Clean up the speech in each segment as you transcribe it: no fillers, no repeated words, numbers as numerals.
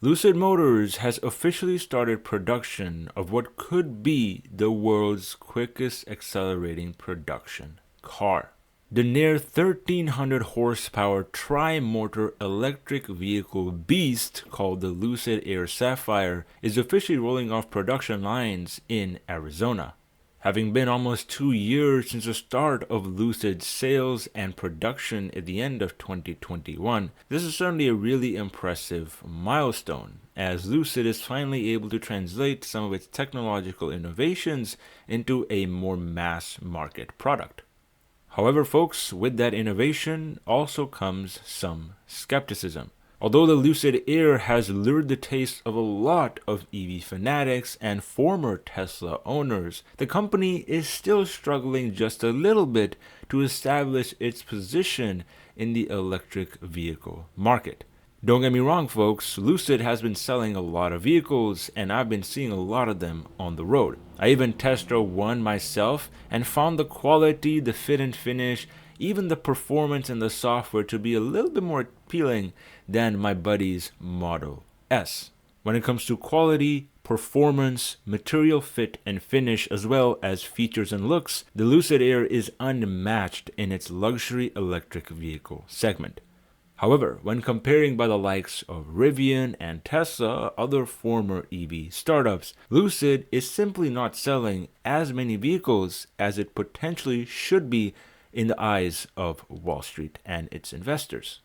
Lucid Motors has officially started production of what could be the world's quickest accelerating production car. The near 1300 horsepower tri-motor electric vehicle beast called the Lucid Air Sapphire is officially rolling off production lines in Arizona. Having been almost 2 years since the start of Lucid's sales and production at the end of 2021, this is certainly a really impressive milestone, as Lucid is finally able to translate some of its technological innovations into a more mass market product. However, folks, with that innovation also comes some skepticism. Although the Lucid Air has lured the taste of a lot of EV fanatics and former Tesla owners, the company is still struggling just a little bit to establish its position in the electric vehicle market. Don't get me wrong, folks, Lucid has been selling a lot of vehicles, and I've been seeing a lot of them on the road. I even test drove one myself and found the quality, the fit and finish, even the performance and the software to be a little bit more appealing than my buddy's Model S. When it comes to quality, performance, material fit and finish, as well as features and looks, the Lucid Air is unmatched in its luxury electric vehicle segment. However, when comparing by the likes of Rivian and Tesla, other former EV startups, Lucid is simply not selling as many vehicles as it potentially should be in the eyes of Wall Street and its investors.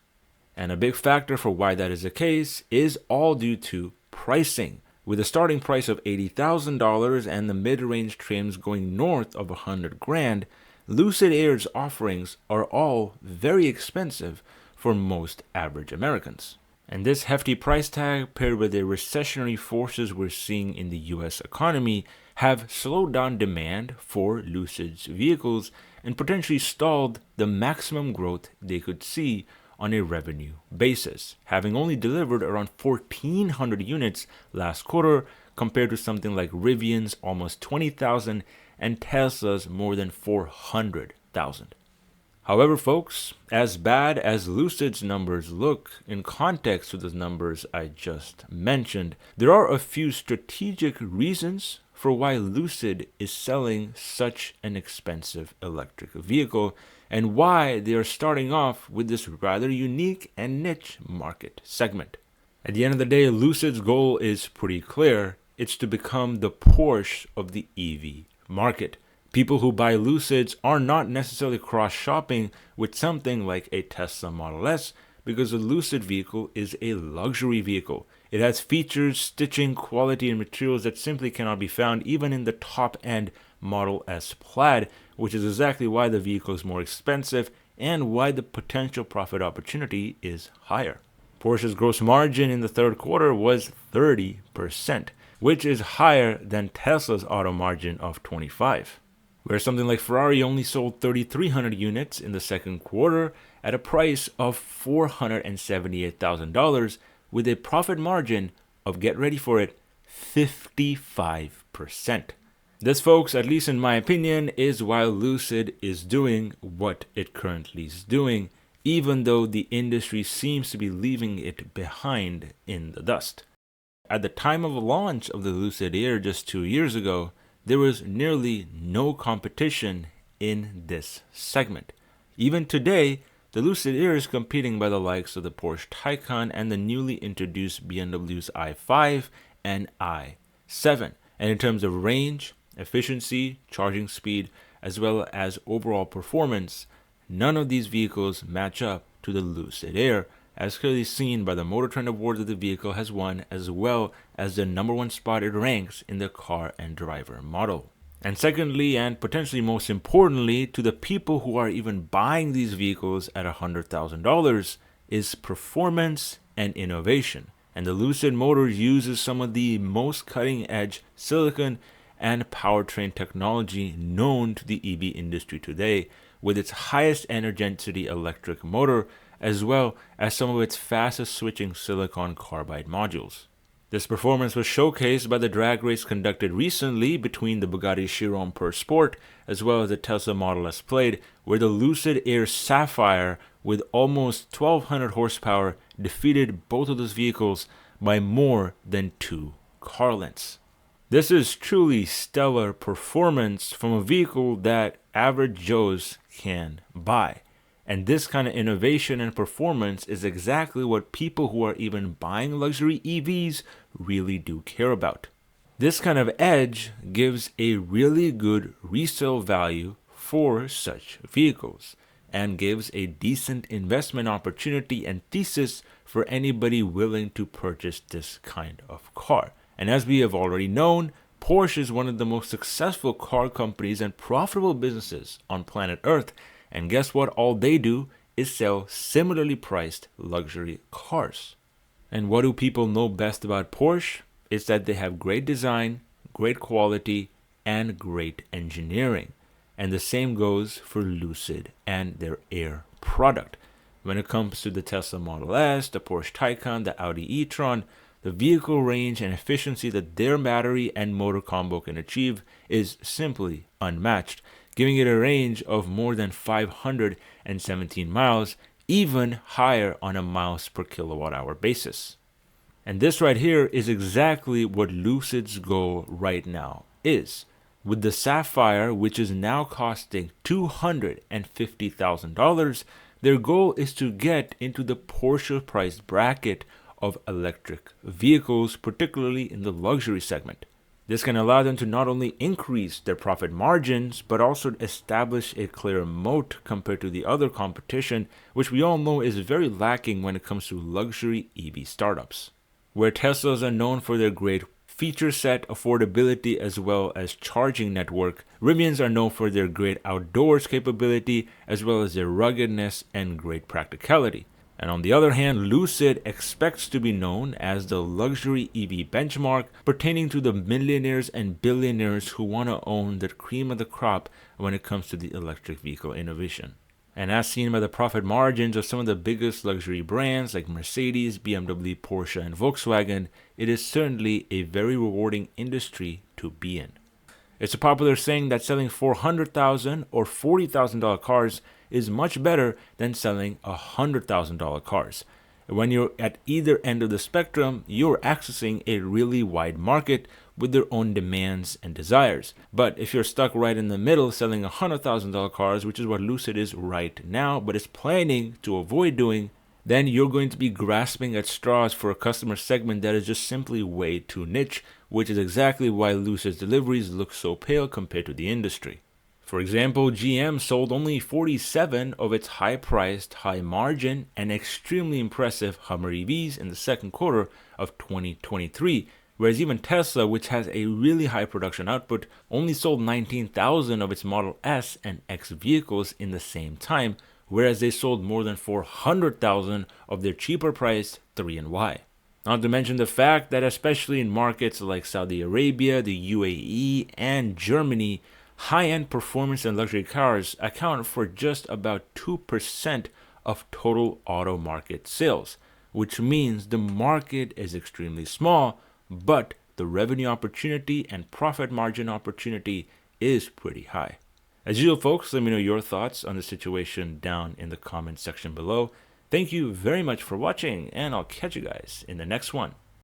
And a big factor for why that is the case is all due to pricing. With a starting price of $80,000 and the mid-range trims going north of $100,000, Lucid Air's offerings are all very expensive for most average Americans. And this hefty price tag, paired with the recessionary forces we're seeing in the US economy, have slowed down demand for Lucid's vehicles and potentially stalled the maximum growth they could see on a revenue basis, having only delivered around 1,400 units last quarter compared to something like Rivian's almost 20,000 and Tesla's more than 400,000. However, folks, as bad as Lucid's numbers look in context to the numbers I just mentioned, there are a few strategic reasons for why Lucid is selling such an expensive electric vehicle and why they are starting off with this rather unique and niche market segment. At the end of the day, Lucid's goal is pretty clear. It's to become the Porsche of the EV market. People who buy Lucids are not necessarily cross-shopping with something like a Tesla Model S because a Lucid vehicle is a luxury vehicle. It has features, stitching, quality, and materials that simply cannot be found even in the top-end Model S Plaid, which is exactly why the vehicle is more expensive and why the potential profit opportunity is higher. Porsche's gross margin in the third quarter was 30%, which is higher than Tesla's auto margin of 25%. Where something like Ferrari only sold 3,300 units in the second quarter at a price of $478,000 with a profit margin of, get ready for it, 55%. This, folks, at least in my opinion, is why Lucid is doing what it currently is doing, even though the industry seems to be leaving it behind in the dust. At the time of launch of the Lucid Air just 2 years ago, there was nearly no competition in this segment. Even today, the Lucid Air is competing by the likes of the Porsche Taycan and the newly introduced BMW's i5 and i7. And in terms of range, efficiency, charging speed, as well as overall performance, none of these vehicles match up to the Lucid Air, as clearly seen by the Motor Trend Award that the vehicle has won, as well as the number one spot it ranks in the car and driver model. And secondly, and potentially most importantly, to the people who are even buying these vehicles at $100,000 is performance and innovation. And the Lucid Motors uses some of the most cutting-edge silicon and powertrain technology known to the EV industry today, with its highest energy density electric motor, as well as some of its fastest switching silicon carbide modules. This performance was showcased by the drag race conducted recently between the Bugatti Chiron Per Sport as well as the Tesla Model S Plaid, where the Lucid Air Sapphire with almost 1,200 horsepower defeated both of those vehicles by more than 2 car lengths. This is truly stellar performance from a vehicle that average Joes can buy. And this kind of innovation and performance is exactly what people who are even buying luxury EVs really do care about. This kind of edge gives a really good resale value for such vehicles and gives a decent investment opportunity and thesis for anybody willing to purchase this kind of car. And as we have already known, Porsche is one of the most successful car companies and profitable businesses on planet Earth. And guess what? All they do is sell similarly priced luxury cars. And what do people know best about Porsche? It's that they have great design, great quality, and great engineering. And the same goes for Lucid and their Air product. When it comes to the Tesla Model S, the Porsche Taycan, the Audi e-tron, the vehicle range and efficiency that their battery and motor combo can achieve is simply unmatched, giving it a range of more than 517 miles, even higher on a miles per kilowatt hour basis. And this right here is exactly what Lucid's goal right now is. With the Sapphire, which is now costing $250,000, their goal is to get into the Porsche price bracket of electric vehicles, particularly in the luxury segment. This can allow them to not only increase their profit margins, but also establish a clear moat compared to the other competition, which we all know is very lacking when it comes to luxury EV startups. Where Teslas are known for their great feature set, affordability, as well as charging network, Rivians are known for their great outdoors capability, as well as their ruggedness and great practicality. And on the other hand, Lucid expects to be known as the luxury EV benchmark, pertaining to the millionaires and billionaires who want to own the cream of the crop when it comes to the electric vehicle innovation. And as seen by the profit margins of some of the biggest luxury brands like Mercedes, BMW, Porsche, and Volkswagen, it is certainly a very rewarding industry to be in. It's a popular saying that selling $400,000 or $40,000 cars is much better than selling $100,000 cars. When you're at either end of the spectrum, you're accessing a really wide market with their own demands and desires. But if you're stuck right in the middle selling $100,000 cars, which is what Lucid is right now, but is planning to avoid doing, then you're going to be grasping at straws for a customer segment that is just simply way too niche, which is exactly why Lucid's deliveries look so pale compared to the industry. For example, GM sold only 47 of its high-priced, high-margin, and extremely impressive Hummer EVs in the second quarter of 2023, whereas even Tesla, which has a really high production output, only sold 19,000 of its Model S and X vehicles in the same time, whereas they sold more than 400,000 of their cheaper-priced 3 and Y. Not to mention the fact that especially in markets like Saudi Arabia, the UAE, and Germany, high-end performance and luxury cars account for just about 2% of total auto market sales, which means the market is extremely small, but the revenue opportunity and profit margin opportunity is pretty high. As usual, folks, let me know your thoughts on the situation down in the comment section below. Thank you very much for watching, and I'll catch you guys in the next one.